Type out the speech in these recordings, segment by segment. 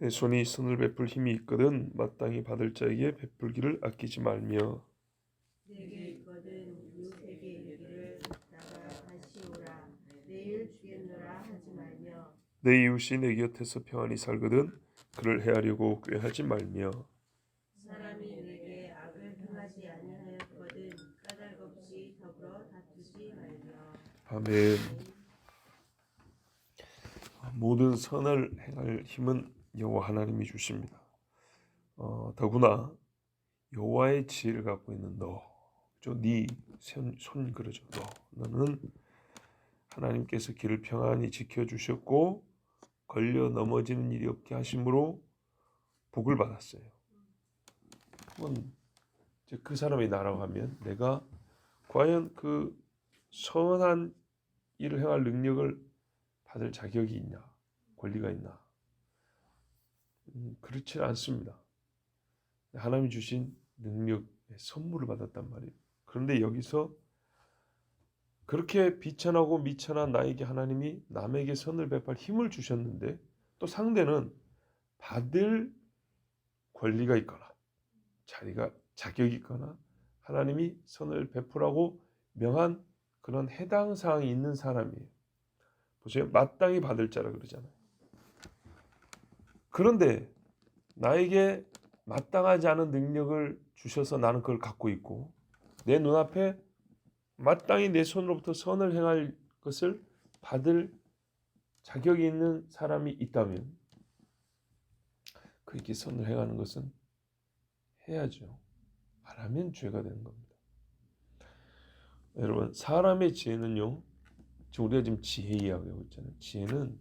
내 손이 선을 베풀 힘이 있거든 마땅히 받을 자에게 베풀기를 아끼지 말며 내게 있거든 이웃에게 이르기를 갔다가 다시 오라 내일 주겠노라 하지 말며 내 이웃이 내 곁에서 평안히 살거든 그를 해하려고 꾀하지 말며 사람이 내게 악을 행하지 아니하였거든 까닭없이 더불어 다투지 말며. 아멘. 모든 선을 행할 힘은 여호와 하나님이 주십니다. 더구나 여호와의 지혜를 갖고 있는 너, 네손 그러죠. 너는 하나님께서 길을 평안히 지켜주셨고 걸려 넘어지는 일이 없게 하심으로 복을 받았어요. 그건 이제 그 사람이 나라고 하면 내가 과연 그 선한 일을 행할 능력을 받을 자격이 있냐, 권리가 있나? 그렇지 않습니다. 하나님이 주신 능력의 선물을 받았단 말이에요. 그런데 여기서 그렇게 비천하고 미천한 나에게 하나님이 남에게 선을 베풀 힘을 주셨는데 또 상대는 받을 권리가 있거나 자격이 있거나 하나님이 선을 베풀라고 명한 그런 해당 사항이 있는 사람이에요. 보세요. 마땅히 받을 자라 그러잖아요. 그런데 나에게 마땅하지 않은 능력을 주셔서 나는 그걸 갖고 있고 내 눈앞에 마땅히 내 손으로부터 선을 행할 것을 받을 자격이 있는 사람이 있다면 그에게 선을 행하는 것은 해야죠. 안 하면 죄가 되는 겁니다. 여러분, 사람의 지혜는요, 우리가 지금 지혜 이야기하고 있잖아요. 지혜는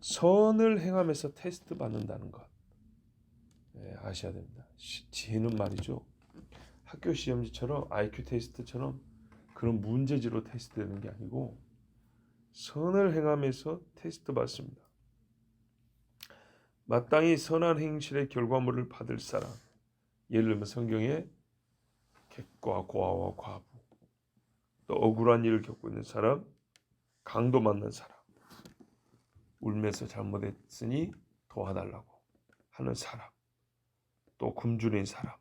선을 행하면서 테스트 받는다는 것 아셔야 됩니다. 지혜는 말이죠, 학교 시험지처럼 IQ 테스트처럼 그런 문제지로 테스트되는 게 아니고 선을 행하면서 테스트 받습니다. 마땅히 선한 행실의 결과물을 받을 사람, 예를 들면 성경에 객과 고아와 과부, 또 억울한 일을 겪고 있는 사람, 강도 만난 사람, 울면서 잘못했으니 도와달라고 하는 사람, 또 굶주린 사람,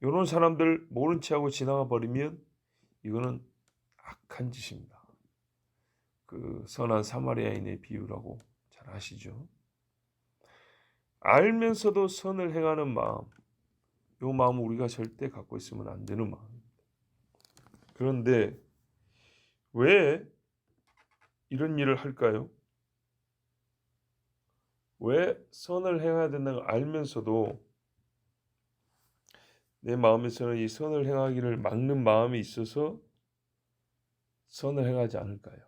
이런 사람들 모른 체하고 지나가 버리면 이거는 악한 짓입니다. 그 선한 사마리아인의 비유라고 잘 아시죠? 알면서도 선을 행하는 마음, 이 마음은 우리가 절대 갖고 있으면 안 되는 마음입니다. 그런데 왜 이런 일을 할까요? 왜 선을 행해야 된다는 걸 알면서도 내 마음에서는 이 선을 행하기를 막는 마음이 있어서 선을 행하지 않을까요?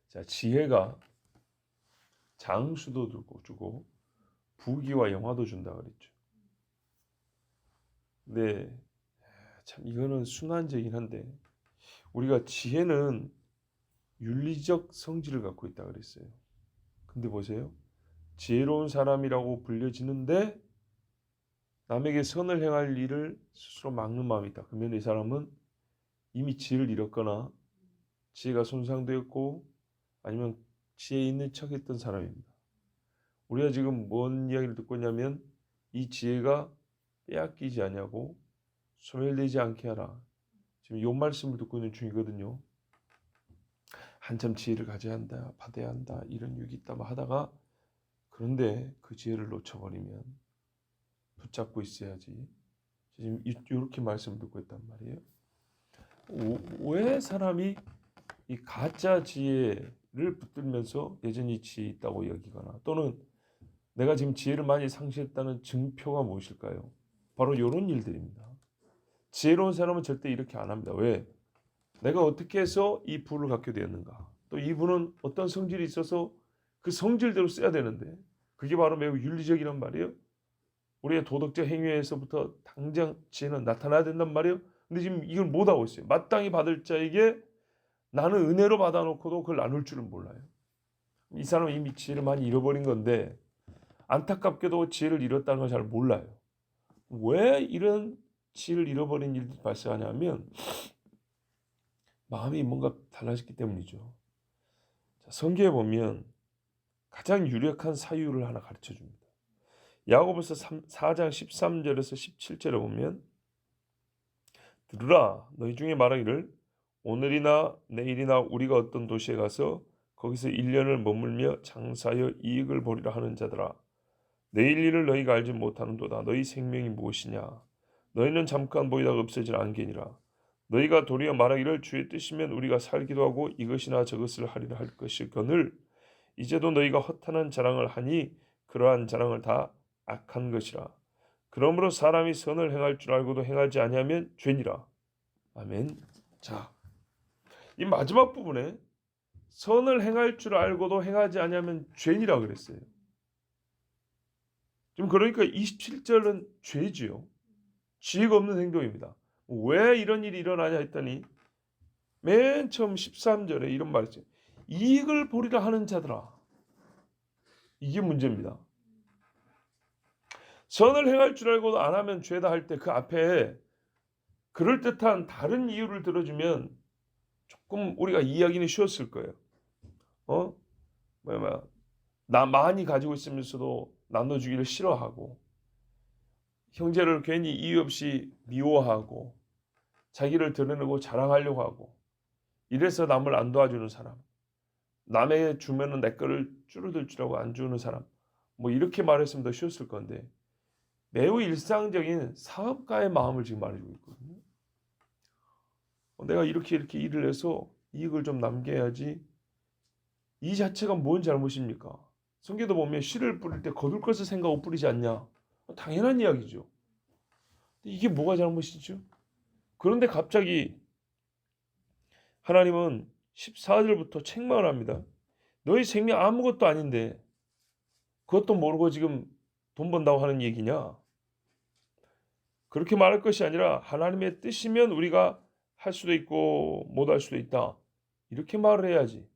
자, 지혜가 장수도 주고 부귀와 영화도 준다 그랬죠. 근데 참 이거는 순환적이긴 한데 우리가 지혜는 윤리적 성질을 갖고 있다 그랬어요. 근데 보세요. 지혜로운 사람이라고 불려지는데 남에게 선을 행할 일을 스스로 막는 마음이 있다. 그러면 이 사람은 이미 지혜를 잃었거나 지혜가 손상되었고 아니면 지혜 있는 척했던 사람입니다. 우리가 지금 뭔 이야기를 듣고 있냐면 이 지혜가 빼앗기지 않냐고 소멸되지 않게 하라. 지금 이 말씀을 듣고 있는 중이거든요. 한참 지혜를 가져야 한다, 받아야 한다, 이런 유익이 있다 하다가 그런데 그 지혜를 놓쳐버리면 붙잡고 있어야지. 지금 이렇게 말씀을 듣고 있단 말이에요. 왜 사람이 이 가짜 지혜를 붙들면서 여전히 지혜 있다고 여기거나 또는 내가 지금 지혜를 많이 상실했다는 증표가 무엇일까요? 바로 이런 일들입니다. 지혜로운 사람은 절대 이렇게 안 합니다. 왜? 내가 어떻게 해서 이 부를 갖게 되었는가? 또 이 부는 어떤 성질이 있어서 그 성질대로 써야 되는데 그게 바로 매우 윤리적이란 말이에요. 우리의 도덕적 행위에서부터 당장 지혜는 나타나야 된단 말이에요. 근데 지금 이걸 못하고 있어요. 마땅히 받을 자에게 나는 은혜로 받아놓고도 그걸 나눌 줄은 몰라요. 이 사람은 이미 지혜를 많이 잃어버린 건데 안타깝게도 지혜를 잃었다는 걸 잘 몰라요. 왜 이런 지혜를 잃어버린 일들이 발생하냐면 마음이 뭔가 달라졌기 때문이죠. 성경에 보면 가장 유력한 사유를 하나 가르쳐 줍니다. 야고보서 4장 13절에서 17절에 보면 들으라 너희 중에 말하기를 오늘이나 내일이나 우리가 어떤 도시에 가서 거기서 1년을 머물며 장사하여 이익을 보리라 하는 자들아 내일 일을 너희가 알지 못하는도다. 너희 생명이 무엇이냐 너희는 잠깐 보이다가 없어질 안개니라. 너희가 도리어 말하기를 주의 뜻이면 우리가 살기도 하고 이것이나 저것을 하리라 할 것이거늘 이제도 너희가 허탄한 자랑을 하니 그러한 자랑을 다 악한 것이라. 그러므로 사람이 선을 행할 줄 알고도 행하지 아니하면 죄니라. 아멘. 자, 이 마지막 부분에 선을 행할 줄 알고도 행하지 아니하면 죄니라 그랬어요. 지금 그러니까 27절은 죄지요. 지혜가 없는 행동입니다. 왜 이런 일이 일어나냐 했더니 맨 처음 13절에 이런 말이 있어요. 이익을 보리라 하는 자들아. 이게 문제입니다. 선을 행할 줄 알고도 안 하면 죄다 할 때 그 앞에 그럴듯한 다른 이유를 들어주면 조금 우리가 이해하기는 쉬웠을 거예요. 나 많이 가지고 있으면서도 나눠주기를 싫어하고 형제를 괜히 이유 없이 미워하고 자기를 드러내고 자랑하려고 하고 이래서 남을 안 도와주는 사람, 남에게 주면은 내 거를 줄어들 줄 알고 안 주는 사람, 뭐 이렇게 말했으면 더 쉬웠을 건데 매우 일상적인 사업가의 마음을 지금 말해주고 있거든요. 내가 이렇게 일을 해서 이익을 좀 남겨야지. 이 자체가 뭔 잘못입니까? 성경도 보면 씨를 뿌릴 때 거둘 것을 생각하고 뿌리지 않냐? 당연한 이야기죠. 이게 뭐가 잘못이죠? 그런데 갑자기 하나님은 14절부터 책망을 합니다. 너희 생명 아무것도 아닌데 그것도 모르고 지금 돈 번다고 하는 얘기냐? 그렇게 말할 것이 아니라 하나님의 뜻이면 우리가 할 수도 있고 못 할 수도 있다. 이렇게 말을 해야지.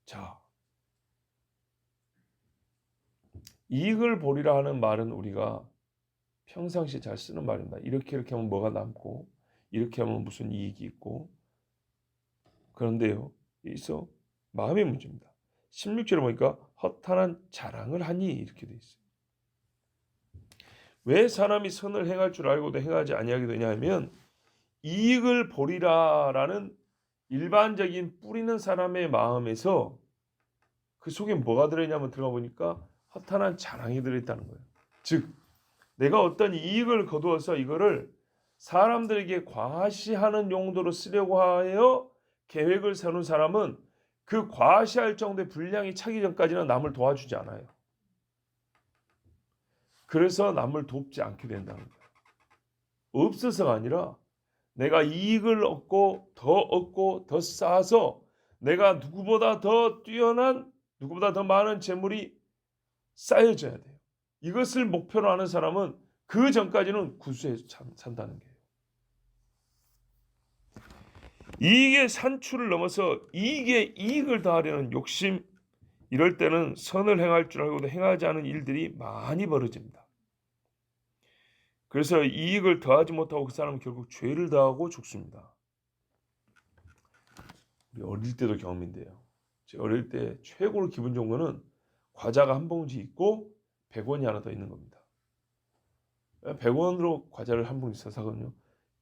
자, 이익을 보리라 하는 말은 우리가 평상시에 잘 쓰는 말입니다. 이렇게 하면 뭐가 남고 이렇게 하면 무슨 이익이 있고. 그런데요, 여기서 마음의 문제입니다. 16절에 보니까 허탄한 자랑을 하니 이렇게 돼 있어요. 왜 사람이 선을 행할 줄 알고도 행하지 아니하게 되냐면 이익을 보리라라는 일반적인 뿌리는 사람의 마음에서 그 속에 뭐가 들어있냐면 들어가 보니까 허탄한 자랑이 들어있다는 거예요. 즉 내가 어떤 이익을 거두어서 이거를 사람들에게 과시하는 용도로 쓰려고 하여 계획을 세우는 사람은 그 과시할 정도의 분량이 차기 전까지는 남을 도와주지 않아요. 그래서 남을 돕지 않게 된다는 거예요. 없어서가 아니라 내가 이익을 얻고 더 쌓아서 내가 누구보다 더 뛰어난 누구보다 더 많은 재물이 쌓여져야 돼요. 이것을 목표로 하는 사람은 그 전까지는 구수해서 산다는 거예요. 이익의 산출을 넘어서 이익을 더하려는 욕심, 이럴 때는 선을 행할 줄 알고도 행하지 않은 일들이 많이 벌어집니다. 그래서 이익을 더하지 못하고 그 사람은 결국 죄를 더하고 죽습니다. 우리 어릴 때도 경험인데요. 제가 어릴 때 최고로 기분 좋은 거는 과자가 한 봉지 있고 100원이 하나 더 있는 겁니다. 100원으로 과자를 한 봉지 사거든요.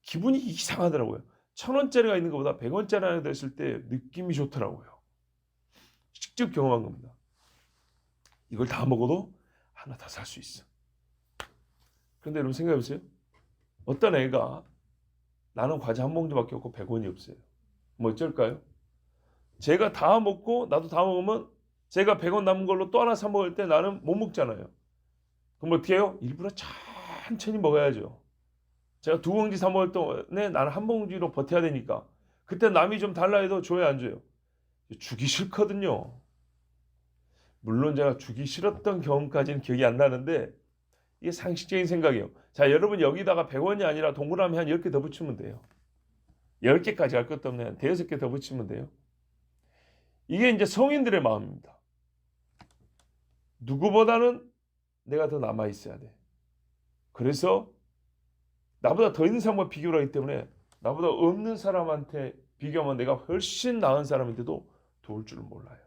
기분이 이상하더라고요. 1000원짜리가 있는 것보다 100원짜리 하나 더 있을 때 느낌이 좋더라고요. 직접 경험한 겁니다. 이걸 다 먹어도 하나 더 살 수 있어. 그런데 여러분 생각해보세요. 어떤 애가 나는 과자 한 봉지밖에 없고 100원이 없어요. 뭐 어쩔까요? 제가 다 먹고 나도 다 먹으면 제가 100원 남은 걸로 또 하나 사 먹을 때 나는 못 먹잖아요. 그럼 어떻게 해요? 일부러 천천히 먹어야죠. 제가 2봉지 사 먹을 동안에 나는 한 봉지로 버텨야 되니까 그때 남이 좀 달라 해도 줘요 안 줘요? 주기 싫거든요. 물론 제가 주기 싫었던 경험까지는 기억이 안 나는데 이게 상식적인 생각이에요. 자, 여러분 여기다가 100원이 아니라 동그라미 한 10개 더 붙이면 돼요. 10개까지 할 것도 없네. 한 5개 더 붙이면 돼요. 이게 이제 성인들의 마음입니다. 누구보다는 내가 더 남아 있어야 돼. 그래서 나보다 더 있는 사람과 비교를 하기 때문에 나보다 없는 사람한테 비교하면 내가 훨씬 나은 사람인데도 도울 줄 몰라요.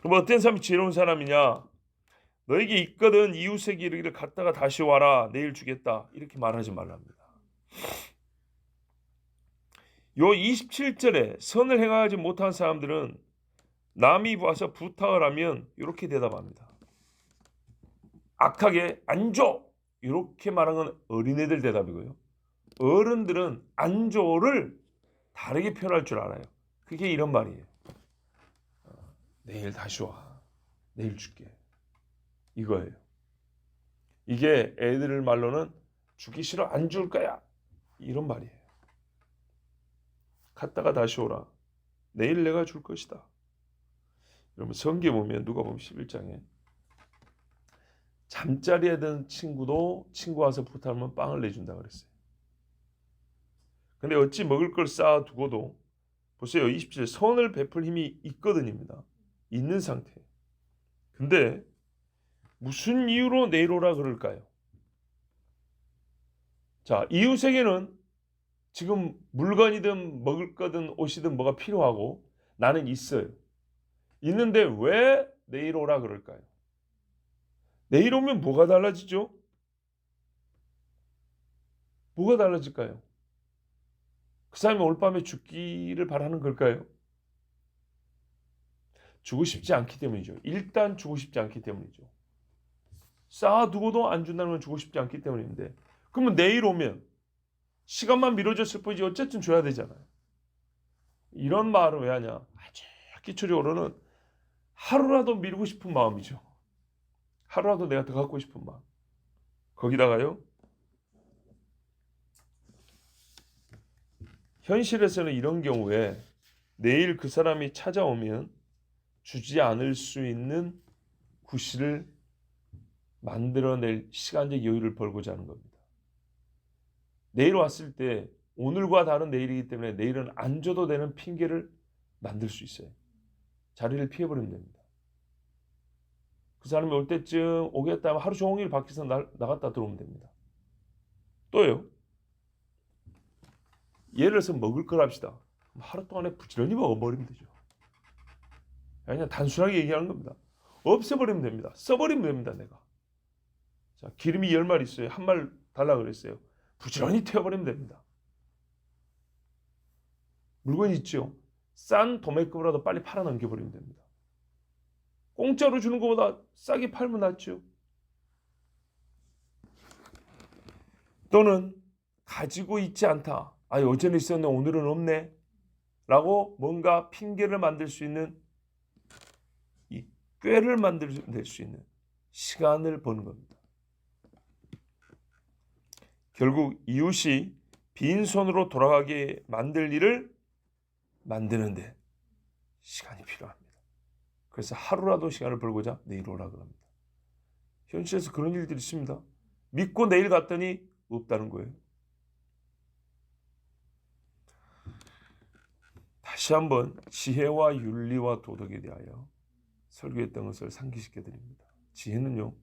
그럼 어떤 사람이 지혜로운 사람이냐? 너에게 있거든 이웃에게 이르기를 갔다가 다시 와라 내일 주겠다 이렇게 말하지 말랍니다. 요 27절에 선을 행하지 못한 사람들은 남이 와서 부탁을 하면 이렇게 대답합니다. 악하게 안 줘! 이렇게 말하는 건 어린애들 대답이고요. 어른들은 안 줘를 다르게 표현할 줄 알아요. 그게 이런 말이에요. 내일 다시 와. 내일 줄게. 이거예요. 이게 애들 말로는 주기 싫어 안 줄 거야. 이런 말이에요. 갔다가 다시 오라. 내일 내가 줄 것이다. 여러분 성경에 보면 누가복음 11장에 잠자리에 든 친구도 친구 와서 부탁하면 빵을 내준다 그랬어요. 근데 어찌 먹을 걸 쌓아두고도 보세요. 20절 선을 베풀 힘이 있거든입니다. 있는 상태. 근데 무슨 이유로 내일 오라 그럴까요? 자, 이웃에게는 지금 물건이든 먹을 거든 옷이든 뭐가 필요하고 나는 있어요. 있는데 왜 내일 오라 그럴까요? 내일 오면 뭐가 달라지죠? 뭐가 달라질까요? 그 사람이 올 밤에 죽기를 바라는 걸까요? 주고 싶지 않기 때문이죠. 일단 주고 싶지 않기 때문이죠. 쌓아두고도 안 준다는 건 주고 싶지 않기 때문인데 그러면 내일 오면 시간만 미뤄졌을 뿐이지 어쨌든 줘야 되잖아요. 이런 말을 왜 하냐? 아주 기초적으로는 하루라도 미루고 싶은 마음이죠. 하루라도 내가 더 갖고 싶은 마음. 거기다가요. 현실에서는 이런 경우에 내일 그 사람이 찾아오면 주지 않을 수 있는 구실을 만들어낼 시간적 여유를 벌고자 하는 겁니다. 내일 왔을 때 오늘과 다른 내일이기 때문에 내일은 안 줘도 되는 핑계를 만들 수 있어요. 자리를 피해버리면 됩니다. 그 사람이 올 때쯤 오겠다 하면 하루 종일 밖에서 나갔다 들어오면 됩니다. 또요. 예를 들어서 먹을 걸 합시다. 하루 동안에 부지런히 먹어버리면 되죠. 그냥 단순하게 얘기하는 겁니다. 없애버리면 됩니다. 써버리면 됩니다. 내가. 자, 기름이 10말 있어요. 한 말 달라 그랬어요. 부지런히 태워버리면 됩니다. 물건이 있죠. 싼 도매급으로라도 빨리 팔아 넘겨버리면 됩니다. 공짜로 주는 것보다 싸게 팔면 낫죠. 또는 가지고 있지 않다. 아, 어제는 있었는데 오늘은 없네. 라고 뭔가 핑계를 만들 수 있는 이 꾀를 만들 수 있는 시간을 버는 겁니다. 결국 이웃이 빈손으로 돌아가게 만들 일을 만드는데 시간이 필요합니다. 그래서 하루라도 시간을 벌고자 내일 오라 그럽니다. 현실에서 그런 일들이 있습니다. 믿고 내일 갔더니 없다는 거예요. 다시 한번 지혜와 윤리와 도덕에 대하여 설교했던 것을 상기시켜 드립니다. 지혜는요.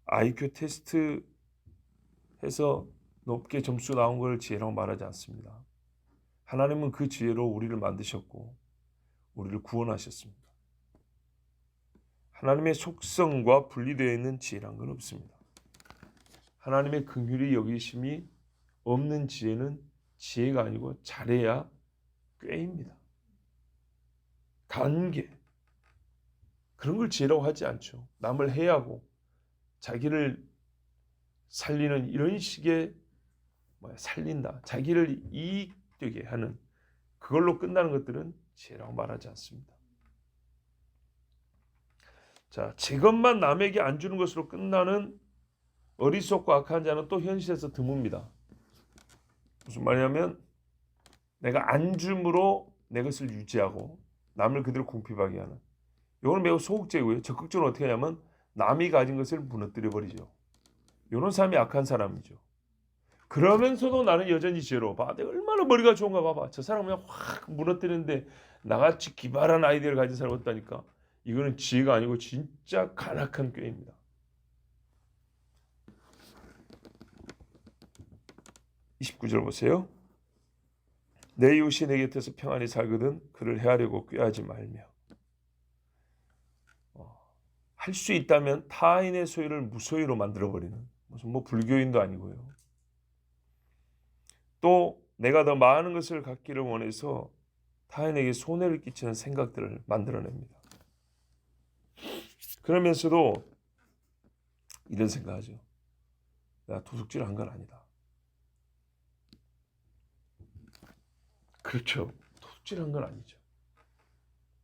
IQ 테스트 해서 높게 점수 나온 걸 지혜라고 말하지 않습니다. 하나님은 그 지혜로 우리를 만드셨고 우리를 구원하셨습니다. 하나님의 속성과 분리되어 있는 지혜란 건 없습니다. 하나님의 긍휼히 여기심이 없는 지혜는 지혜가 아니고 잘해야 꾀입니다. 관계 그런 걸 지혜라고 하지 않죠. 남을 해하고 자기를 살리는 이런 식의 살린다. 자기를 이익되게 하는 그걸로 끝나는 것들은 지혜라고 말하지 않습니다. 자, 제 것만 남에게 안 주는 것으로 끝나는 어리석고 악한 자는 또 현실에서 드뭅니다. 무슨 말이냐면 내가 안 줌으로 내 것을 유지하고 남을 그대로 궁핍하게 하는 이거는 매우 소극적이고요. 적극적으로 어떻게 하냐면 남이 가진 것을 무너뜨려 버리죠. 이런 사람이 악한 사람이죠. 그러면서도 나는 여전히 지혜로워. 봐, 내가 얼마나 머리가 좋은가 봐봐. 저 사람은 그냥 확 무너뜨리는데 나같이 기발한 아이디어를 가진 사람이 없다니까. 이거는 지혜가 아니고 진짜 간악한 꾀입니다. (29절) 보세요. 내 이웃이 내 곁에서 평안히 살거든 그를 해하려고 꾀하지 말며. 할 수 있다면 타인의 소유를 무소유로 만들어버리는, 무슨 뭐 불교인도 아니고요. 또 내가 더 많은 것을 갖기를 원해서 타인에게 손해를 끼치는 생각들을 만들어냅니다. 그러면서도 이런 생각하죠. 내가 도둑질을 한 건 아니다. 그렇죠. 도둑질한 건 아니죠.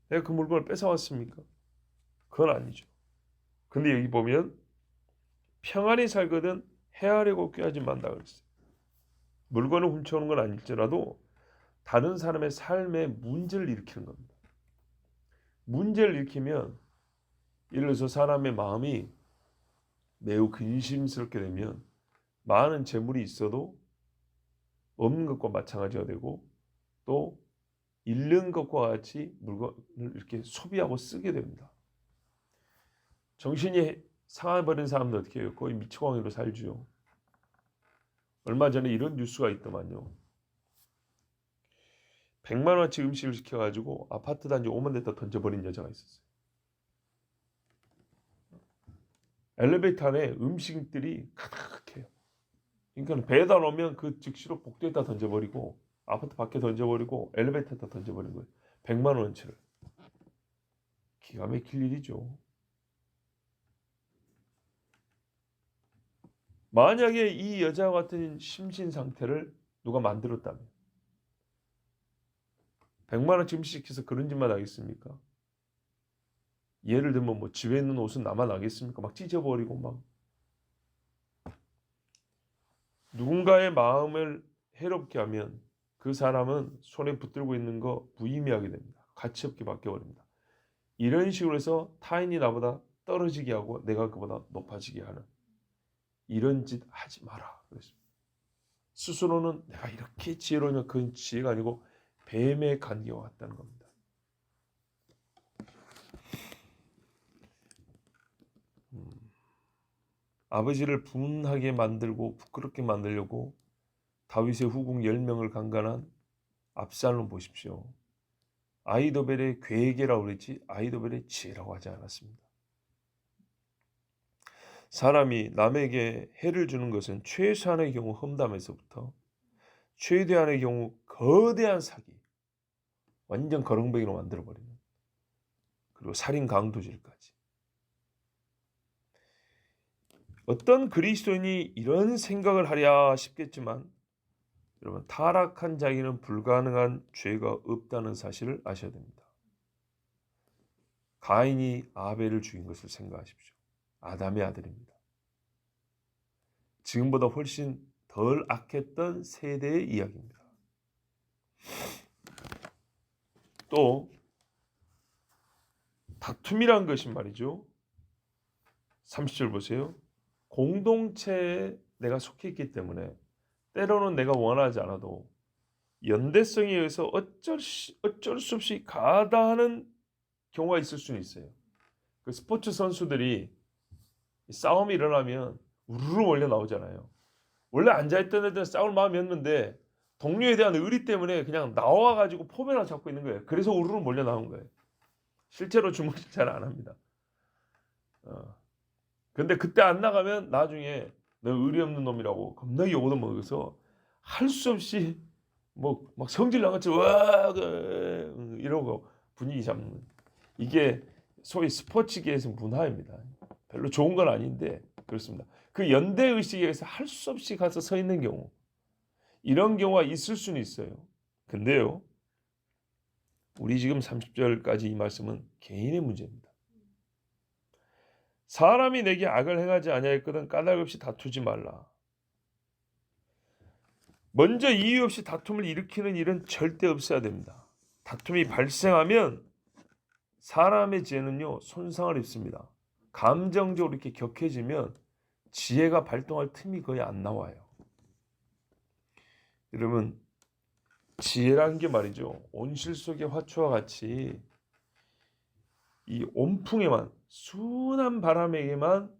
내가 그 물건을 뺏어왔습니까? 그건 아니죠. 근데 여기 보면 평안히 살거든 해하려고 꾀하지 말라 그랬어요. 물건을 훔쳐오는 건 아닐지라도 다른 사람의 삶에 문제를 일으키는 겁니다. 문제를 일으키면, 예를 들어서 사람의 마음이 매우 근심스럽게 되면 많은 재물이 있어도 없는 것과 마찬가지가 되고, 또 잃는 것과 같이 물건을 이렇게 소비하고 쓰게 됩니다. 정신이 상해버린 사람들 어떻게 해요? 거의 미치광이로 살죠. 얼마 전에 이런 뉴스가 있더만요. 100만 원치 음식을 시켜가지고 아파트 단지 5만 대다 던져버린 여자가 있었어요. 엘리베이터 안에 음식들이 가득해요. 그러니까 배달 오면 그 즉시로 복도에다 던져버리고 아파트 밖에 던져버리고 엘리베이터에다 던져버린 거예요. 100만 원치를. 기가 막힐 일이죠. 만약에 이 여자와 같은 심신 상태를 누가 만들었다면 100만 원치 음식 시켜서 그런 짓만 하겠습니까? 예를 들면 뭐 집에 있는 옷은 나만 하겠습니까? 막 찢어버리고 막. 누군가의 마음을 해롭게 하면 그 사람은 손에 붙들고 있는 거 무의미하게 됩니다. 가치 없게 바뀌어버립니다. 이런 식으로 해서 타인이 나보다 떨어지게 하고 내가 그보다 높아지게 하는 이런 짓 하지 마라 그랬습니다. 스스로는 내가 이렇게 지혜로우면 그건 지혜가 아니고 뱀의 관계와 같다는 겁니다. 아버지를 분하게 만들고 부끄럽게 만들려고 다윗의 후궁 10명을 강간한 압살롬 보십시오. 아이도벨의 괴계라고 그랬지 아이도벨의 지혜라고 하지 않았습니다. 사람이 남에게 해를 주는 것은 최소한의 경우 험담에서부터 최대한의 경우 거대한 사기, 완전 거렁뱅이로 만들어버리는, 그리고 살인 강도질까지. 어떤 그리스도인이 이런 생각을 하랴 싶겠지만 여러분, 타락한 자에게는 불가능한 죄가 없다는 사실을 아셔야 됩니다. 가인이 아벨을 죽인 것을 생각하십시오. 아담의 아들입니다. 지금보다 훨씬 덜 악했던 세대의 이야기입니다. 또 다툼이란 것이 말이죠. 30절 보세요. 공동체에 내가 속해 있기 때문에 때로는 내가 원하지 않아도 연대성에 의해서 어쩔 수 없이 가다하는 경우가 있을 수는 있어요. 그 스포츠 선수들이 싸움이 일어나면 우르르 몰려 나오잖아요. 원래 앉아있던 애들은 싸울 마음이었는데 동료에 대한 의리 때문에 그냥 나와가지고 포면을 잡고 있는 거예요. 그래서 우르르 몰려 나온 거예요. 실제로 주먹질 잘 안 합니다. 근데 그때 안 나가면 나중에 너 의리 없는 놈이라고 겁나게 욕을 먹어서 할 수 없이 뭐 막 성질 나같이 와 이러고 분위기 잡는, 이게 소위 스포츠계에서 문화입니다. 별로 좋은 건 아닌데 그렇습니다. 그 연대 의식에 의해서 할 수 없이 가서 서 있는 경우, 이런 경우가 있을 수는 있어요. 근데요, 우리 지금 30절까지 이 말씀은 개인의 문제입니다. 사람이 내게 악을 행하지 아니하였거든 까닭없이 다투지 말라. 먼저 이유 없이 다툼을 일으키는 일은 절대 없어야 됩니다. 다툼이 발생하면 사람의 지혜는요 손상을 입습니다. 감정적으로 이렇게 격해지면 지혜가 발동할 틈이 거의 안 나와요. 여러분, 지혜라는 게 말이죠, 온실 속의 화초와 같이 이 온풍에만, 순한 바람에게만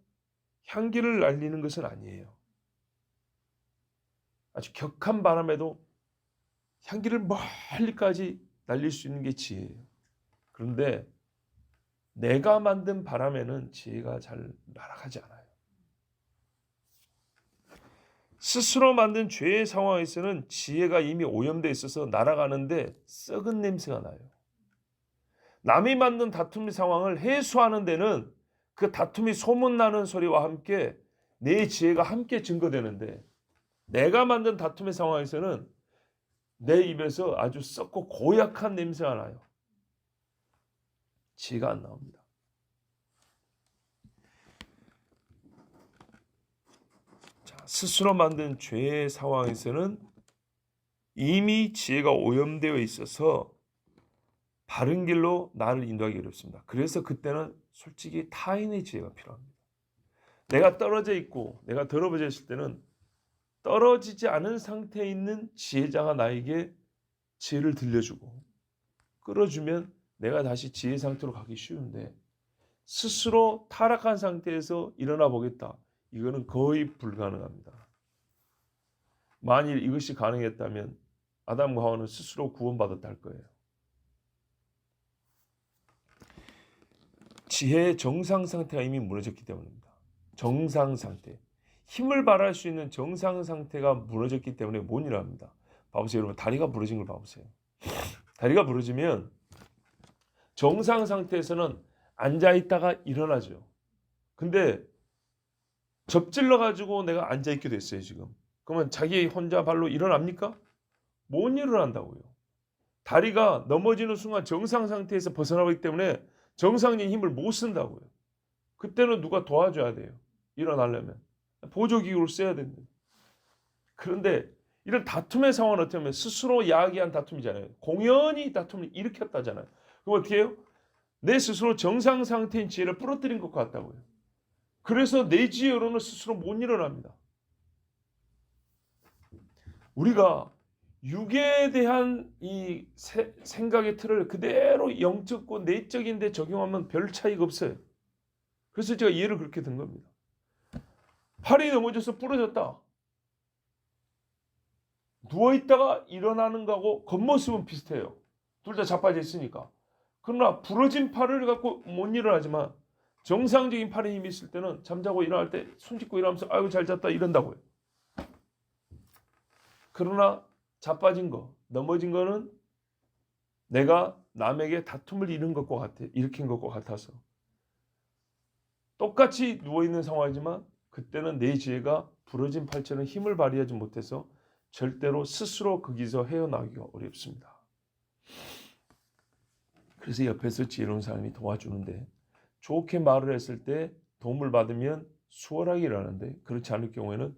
향기를 날리는 것은 아니에요. 아주 격한 바람에도 향기를 멀리까지 날릴 수 있는 게 지혜예요. 그런데 내가 만든 바람에는 지혜가 잘 날아가지 않아요. 스스로 만든 죄의 상황에서는 지혜가 이미 오염되어 있어서 날아가는데 썩은 냄새가 나요. 남이 만든 다툼의 상황을 해소하는 데는 그 다툼이 소문나는 소리와 함께 내 지혜가 함께 증거되는데, 내가 만든 다툼의 상황에서는 내 입에서 아주 썩고 고약한 냄새가 나요. 지혜가 안 나옵니다. 자, 스스로 만든 죄의 상황에서는 이미 지혜가 오염되어 있어서 바른 길로 나를 인도하기 어렵습니다. 그래서 그때는 솔직히 타인의 지혜가 필요합니다. 내가 떨어져 있고 내가 더러워져 있을 때는 떨어지지 않은 상태에 있는 지혜자가 나에게 지혜를 들려주고 끌어주면 내가 다시 지혜 상태로 가기 쉬운데, 스스로 타락한 상태에서 일어나 보겠다, 이거는 거의 불가능합니다. 만일 이것이 가능했다면 아담과 하와는 스스로 구원받았다 할 거예요. 지혜의 정상 상태가 이미 무너졌기 때문입니다. 정상 상태, 힘을 발휘할 수 있는 정상 상태가 무너졌기 때문에 못 일어납니다. 봐보세요, 여러분. 다리가 부러진 걸 봐보세요. 다리가 부러지면 정상 상태에서는 앉아 있다가 일어나죠. 근데 접질러 가지고 내가 앉아 있게 됐어요 지금. 그러면 자기 혼자 발로 일어납니까? 못 일어난다고요. 다리가 넘어지는 순간 정상 상태에서 벗어나기 때문에 정상적인 힘을 못 쓴다고요. 그때는 누가 도와줘야 돼요. 일어나려면 보조기구를 써야 됩니다. 그런데 이런 다툼의 상황은 어떻게 하면 스스로 야기한 다툼이잖아요. 공연히 다툼을 일으켰다잖아요. 그럼 어떻게 해요? 내 스스로 정상 상태인 지혜를 부러뜨린 것 같다고요. 그래서 내 지혜로는 스스로 못 일어납니다. 우리가 육에 대한 이 생각의 틀을 그대로 영적고 내적인 데 적용하면 별 차이가 없어요. 그래서 제가 이해를 그렇게 든 겁니다. 팔이 넘어져서 부러졌다. 누워있다가 일어나는 거하고 겉모습은 비슷해요. 둘 다 자빠져 있으니까. 그러나 부러진 팔을 갖고 못 일어나지만 정상적인 팔에 힘이 있을 때는 잠자고 일어날 때 손짓고 일어나면서 아이고 잘 잤다 이런다고요. 그러나 자빠진 거, 넘어진 거는 내가 남에게 다툼을 일으킨 것과 같아서 똑같이 누워있는 상황이지만 그때는 내 지혜가 부러진 팔처럼 힘을 발휘하지 못해서 절대로 스스로 거기서 헤어나기가 어렵습니다. 그래서 옆에서 지혜로운 사람이 도와주는데, 좋게 말을 했을 때 도움을 받으면 수월하게 일어나는데, 그렇지 않을 경우에는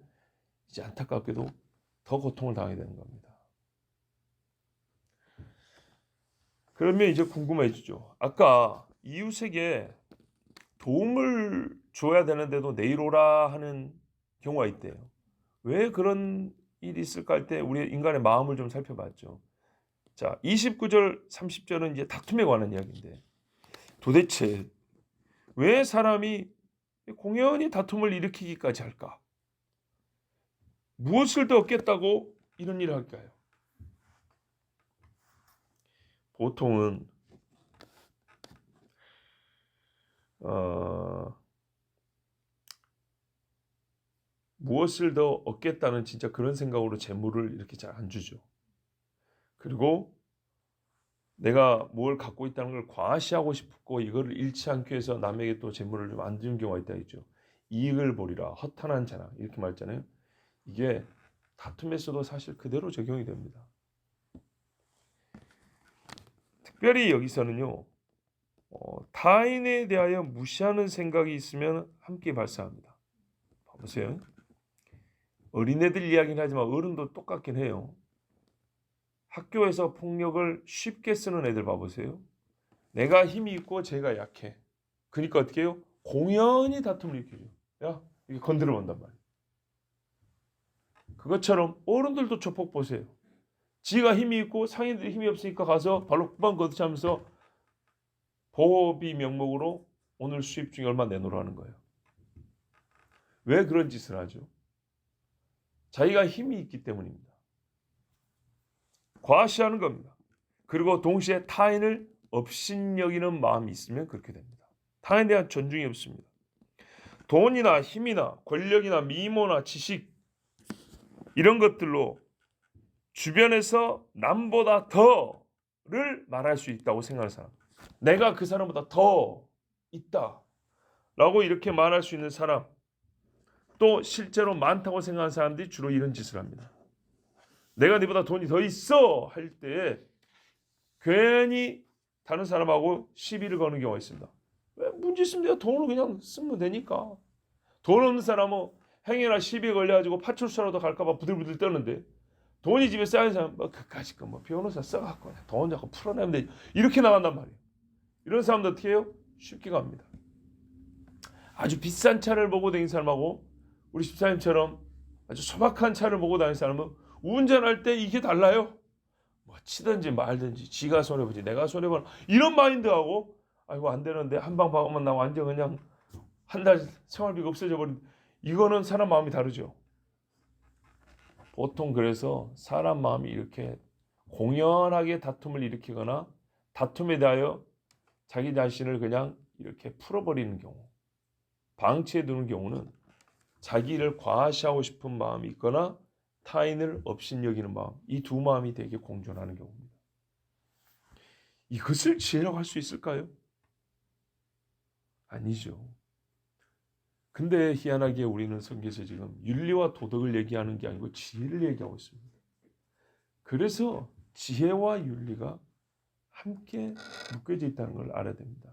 이제 안타깝게도 더 고통을 당하게 되는 겁니다. 그러면 이제 궁금해지죠. 아까 이웃에게 도움을 줘야 되는데도 내일 오라 하는 경우가 있대요. 왜 그런 일이 있을까 할 때 우리 인간의 마음을 좀 살펴봤죠. 자, 29절 30절은 이제 다툼에 관한 이야기인데, 도대체 왜 사람이 공연히 다툼을 일으키기까지 할까? 무엇을 더 얻겠다고 이런 일을 할까요? 보통은 무엇을 더 얻겠다는 진짜 그런 생각으로 재물을 이렇게 잘 안 주죠. 그리고 내가 뭘 갖고 있다는 걸 과시하고 싶고 이거를 잃지 않기 위해서 남에게 또 재물을 좀 안 주는 경우가 있다 했죠. 이익을 보리라 허탄한 자나 이렇게 말했잖아요. 이게 다툼에서도 사실 그대로 적용이 됩니다. 특별히 여기서는요, 타인에 대하여 무시하는 생각이 있으면 함께 발사합니다. 봐보세요. 어린애들 이야기는 하지만 어른도 똑같긴 해요. 학교에서 폭력을 쉽게 쓰는 애들 봐보세요. 내가 힘이 있고 제가 약해. 그러니까 어떻게 해요? 공연히 다툼을 일으키죠. 야, 이게 건드려 본단 말이에요. 그것처럼 어른들도 조폭 보세요. 지가 힘이 있고 상인들이 힘이 없으니까 가서 발로 구방 걷으면서 보호비 명목으로 오늘 수입 중에 얼마 내놓으라는 거예요. 왜 그런 짓을 하죠? 자기가 힘이 있기 때문입니다. 과시하는 겁니다. 그리고 동시에 타인을 업신여기는 마음이 있으면 그렇게 됩니다. 타인에 대한 존중이 없습니다. 돈이나 힘이나 권력이나 미모나 지식 이런 것들로 주변에서 남보다 더를 말할 수 있다고 생각하는 사람, 내가 그 사람보다 더 있다라고 이렇게 말할 수 있는 사람, 또 실제로 많다고 생각하는 사람들이 주로 이런 짓을 합니다. 내가 네보다 돈이 더 있어 할 때 괜히 다른 사람하고 시비를 거는 경우가 있습니다. 왜 문제 있으면 내가 돈을 그냥 쓰면 되니까. 돈 없는 사람은 행여나 시비에 걸려가지고 파출소라도 갈까봐 부들부들 떠는데, 돈이 집에 쌓인 사람 뭐 그까짓 거뭐 변호사 써갖고 돈 자꾸 풀어내면 돼, 이렇게 나간단 말이에요. 이런 사람들 어떻게 해요? 쉽게 갑니다. 아주 비싼 차를 보고 다니는 사람하고 우리 집사님처럼 아주 소박한 차를 보고 다니는 사람은 운전할 때 이게 달라요. 뭐 치든지 말든지 지가 손해보지 내가 손해보나 이런 마인드하고, 아이고 안 되는데 한 방 박으면 나 완전 그냥 한 달 생활비가 없어져 버린, 이거는 사람 마음이 다르죠. 보통 그래서 사람 마음이 이렇게 공연하게 다툼을 일으키거나 다툼에 대하여 자기 자신을 그냥 이렇게 풀어버리는 경우, 방치해 두는 경우는 자기를 과시하고 싶은 마음이 있거나 타인을 업신여기는 마음, 이 두 마음이 되게 공존하는 경우입니다. 이것을 지혜라고 할 수 있을까요? 아니죠. 근데 희한하게 우리는 성경에서 지금 윤리와 도덕을 얘기하는 게 아니고 지혜를 얘기하고 있습니다. 그래서 지혜와 윤리가 함께 묶여져 있다는 걸 알아야 됩니다.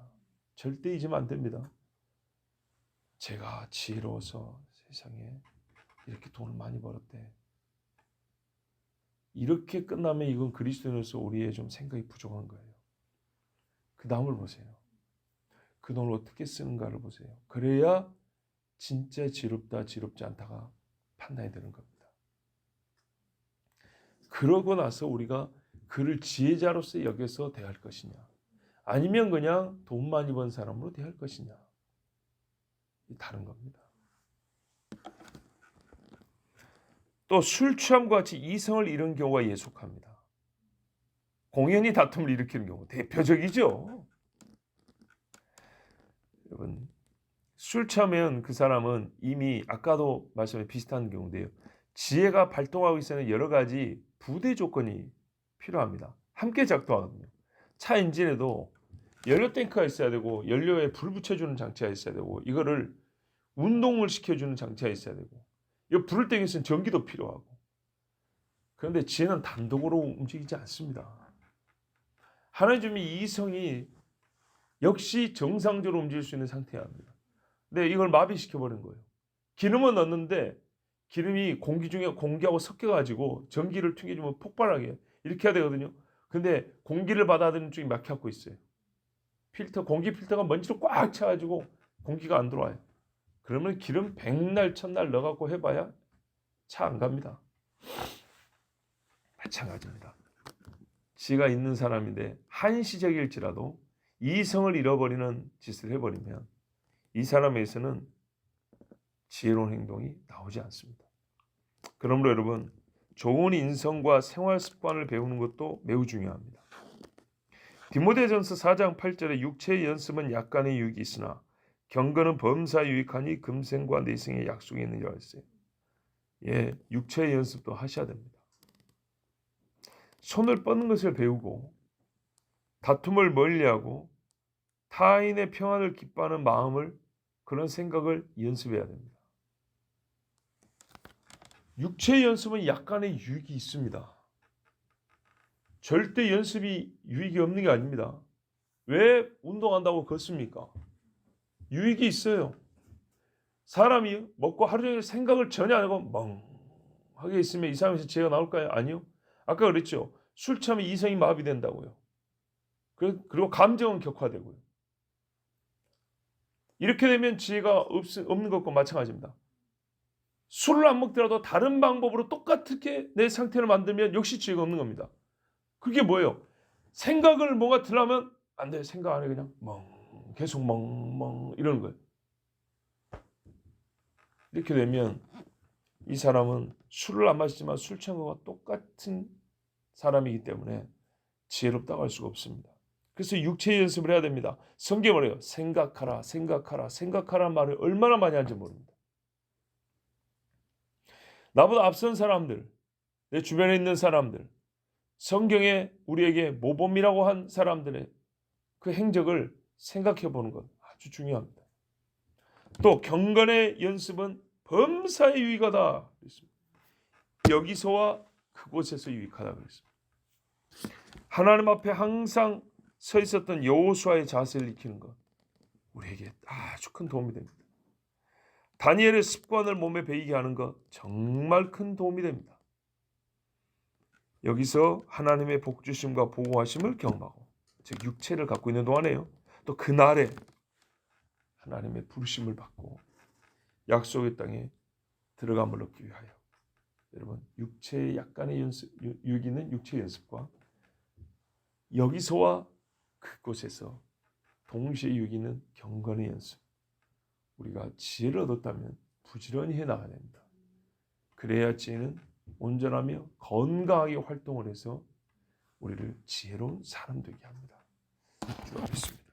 절대 잊으면 안 됩니다. 제가 지혜로워서 세상에 이렇게 돈을 많이 벌었대. 이렇게 끝나면 이건 그리스도인으로서 우리의 좀 생각이 부족한 거예요. 그 다음을 보세요. 그 돈을 어떻게 쓰는가를 보세요. 그래야 진짜 지롭다 지롭지 않다가 판단이 되는 겁니다. 그러고 나서 우리가 그를 지혜자로서 여겨서 대할 것이냐, 아니면 그냥 돈 많이 번 사람으로 대할 것이냐, 다른 겁니다. 또 술 취함과 같이 이성을 잃은 경우가 예속합니다. 공연히 다툼을 일으키는 경우 대표적이죠. 여러분, 술 취하면 그 사람은 이미 아까도 말씀에 비슷한 경우인데요. 지혜가 발동하고 있는 여러 가지 부대 조건이 필요합니다. 함께 작동하거든요. 차 엔진에도 연료 탱크가 있어야 되고, 연료에 불 붙여주는 장치가 있어야 되고, 이거를 운동을 시켜주는 장치가 있어야 되고, 이 불을 떼기 위해서는 전기도 필요하고. 그런데 지혜는 단독으로 움직이지 않습니다. 하나님 주신 이성이 역시 정상적으로 움직일 수 있는 상태여야 합니다. 근데 이걸 마비시켜버린 거예요. 기름은 넣는데 기름이 공기 중에 공기하고 섞여가지고 전기를 튕겨주면 폭발하게 이렇게 해야 되거든요. 근데 공기를 받아들이는 쪽이 막혀갖고 있어요. 공기 필터가 먼지로 꽉 차가지고 공기가 안 들어와요. 그러면 기름 백날 천날 넣어갖고 해봐야 차 안 갑니다. 마찬가지입니다. 지혜가 있는 사람인데 한시적일지라도 이성을 잃어버리는 짓을 해버리면 이 사람에게서는 지혜로운 행동이 나오지 않습니다. 그러므로 여러분, 좋은 인성과 생활 습관을 배우는 것도 매우 중요합니다. 디모데전서 4장 8절에 육체의 연습은 약간의 유익이 있으나 경건은 범사에 유익하니 금생과 내생에 약속이 있는 줄 알았어요. 예, 육체의 연습도 하셔야 됩니다. 손을 뻗는 것을 배우고 다툼을 멀리하고 타인의 평안을 기뻐하는 마음을, 그런 생각을 연습해야 됩니다. 육체의 연습은 약간의 유익이 있습니다. 절대 연습이 유익이 없는 게 아닙니다. 왜 운동한다고 걷습니까? 유익이 있어요. 사람이 먹고 하루 종일 생각을 전혀 안 하고 멍하게 있으면 이 사람에서 지혜가 나올까요? 아니요. 아까 그랬죠. 술 취하면 이성이 마비된다고요. 그리고 감정은 격화되고요. 이렇게 되면 지혜가 없는 것과 마찬가지입니다. 술을 안 먹더라도 다른 방법으로 똑같게 내 상태를 만들면 역시 지혜가 없는 겁니다. 그게 뭐예요? 생각을 뭐가 들려면 안 돼. 생각 안 해. 그냥 계속 멍 이러는 거예요. 이렇게 되면 이 사람은 술을 안 마시지만 술 취한 것과 똑같은 사람이기 때문에 지혜롭다고 할 수가 없습니다. 그래서 육체의 연습을 해야 됩니다. 성경은 뭐래요? 생각하라, 생각하라, 생각하라는 말을 얼마나 많이 하는지 모릅니다. 나보다 앞선 사람들, 내 주변에 있는 사람들, 성경에 우리에게 모범이라고 한 사람들의 그 행적을 생각해 보는 것 아주 중요합니다. 또 경건의 연습은 범사에 유익하다 그랬습니다. 여기서와 그곳에서 유익하다 그랬습니다. 하나님 앞에 항상 서 있었던 여호수아의 자세를 익히는 것 우리에게 아주 큰 도움이 됩니다. 다니엘의 습관을 몸에 배이게 하는 것 정말 큰 도움이 됩니다. 여기서 하나님의 복주심과 보호하심을 경험하고 즉 육체를 갖고 있는 동안에요. 또 그날에 하나님의 부르심을 받고 약속의 땅에 들어감을 얻기 위하여 여러분 육체의 약간의 연습, 유익있는 육체의 연습과 여기서와 그곳에서 동시에 유익있는 경건의 연습 우리가 지혜를 얻었다면 부지런히 해나가야 됩니다. 그래야 지혜는 온전하며 건강하게 활동을 해서 우리를 지혜로운 사람 되게 합니다. 기도하겠습니다.